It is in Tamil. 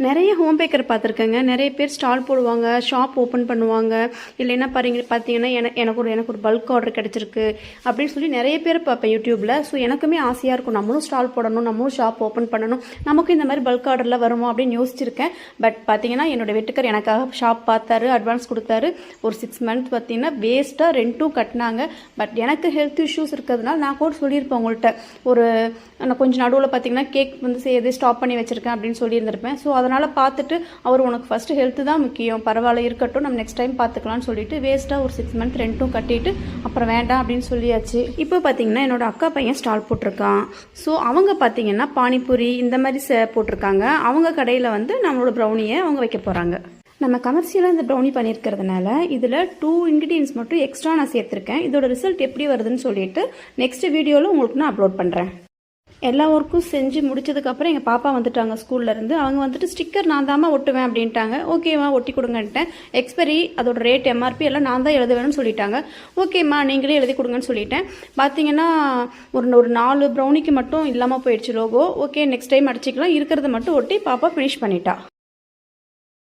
நிறைய ஹோம் பேக்கர் பார்த்துருக்கேங்க. நிறைய பேர் ஸ்டால் போடுவாங்க, ஷாப் ஓப்பன் பண்ணுவாங்க. இல்லைன்னா பார்த்தீங்கன்னா எனக்கு ஒரு பல்க் ஆர்டர் கிடச்சிருக்கு அப்படின்னு சொல்லி நிறைய பேர் பார்ப்பேன் யூடியூப்பில். ஸோ எனக்குமே ஆசையாக இருக்கும், நம்மளும் ஸ்டால் போடணும், நம்மளும் ஷாப் ஓப்பன் பண்ணணும், நமக்கும் இந்த மாதிரி பல்க் ஆர்டரில் வருமோ அப்படின்னு யோசிச்சிருக்கேன். பட் பார்த்தீங்கன்னா என்னோட வெட்டுக்கார் எனக்காக ஷாப் பார்த்தாரு, அட்வான்ஸ் கொடுத்தாரு. ஒரு 6 மந்த் பார்த்தீங்கன்னா வேஸ்ட்டாக ரெண்ட்டும் கட்டினாங்க. பட் எனக்கு ஹெல்த் இஷ்யூஸ் இருக்கிறதுனால நான் கூட சொல்லியிருப்பேன் உங்கள்கிட்ட, நான் கொஞ்சம் நடுவில் பார்த்தீங்கன்னா கேக் வந்து செய்யறது ஸ்டாப் பண்ணி வச்சுருக்கேன் அப்படின்னு சொல்லியிருந்திருப்பேன். ஸோ அதனால் பார்த்துட்டு அவர் உனக்கு ஃபஸ்ட்டு ஹெல்த்து தான் முக்கியம், பரவாயில்ல இருக்கட்டும், நம்ம நெக்ஸ்ட் டைம் பார்த்துக்கலாம்னு சொல்லிட்டு வேஸ்ட்டாக ஒரு 6 மந்த் ரெண்ட்டும் கட்டிட்டு அப்புறம் வேண்டாம் அப்படின்னு சொல்லியாச்சு. இப்போ பார்த்தீங்கன்னா என்னோட அக்கா பையன் ஸ்டால் போட்டிருக்கான். ஸோ அவங்க பார்த்தீங்கன்னா பானிபூரி இந்த மாதிரி போட்டிருக்காங்க. அவங்க கடையில் வந்து நம்மளோட ப்ரௌனியை அவங்க வைக்க போகிறாங்க. நம்ம கமர்ஷியலாக இந்த ப்ரௌனி பண்ணியிருக்கிறதுனால இதில் 2 இன்க்ரீடியன்ஸ் மட்டும் எக்ஸ்ட்ரா நான் சேர்த்துருக்கேன். இதோட ரிசல்ட் எப்படி வருதுன்னு சொல்லிட்டு நெக்ஸ்ட் வீடியோவில் உங்களுக்கு நான் அப்லோட் பண்ணுறேன். எல்லா ஒர்க்கும் செஞ்சு முடிச்சதுக்கப்புறம் எங்கள் பாப்பா வந்துட்டாங்க ஸ்கூல்லேருந்து. அவங்க வந்துட்டு ஸ்டிக்கர் நான் தாம்மா ஒட்டுவேன் அப்படின்ட்டாங்க. ஓகேம்மா ஒட்டி கொடுங்கன்ட்டேன். எக்ஸ்பெரி அதோட ரேட் எம்ஆர்பி எல்லாம் நான் தான் எழுத வேணும்னு சொல்லிட்டாங்க. ஓகேம்மா நீங்களே எழுதி கொடுங்கன்னு சொல்லிட்டேன். பார்த்தீங்கன்னா ஒரு 4 ப்ரௌனிக்கு மட்டும் இல்லாமல் போயிடுச்சு லோகோ. ஓகே நெக்ஸ்ட் டைம் அடிச்சிக்கலாம், இருக்கிறத மட்டும் ஒட்டி பாப்பா ஃபினிஷ் பண்ணிட்டா.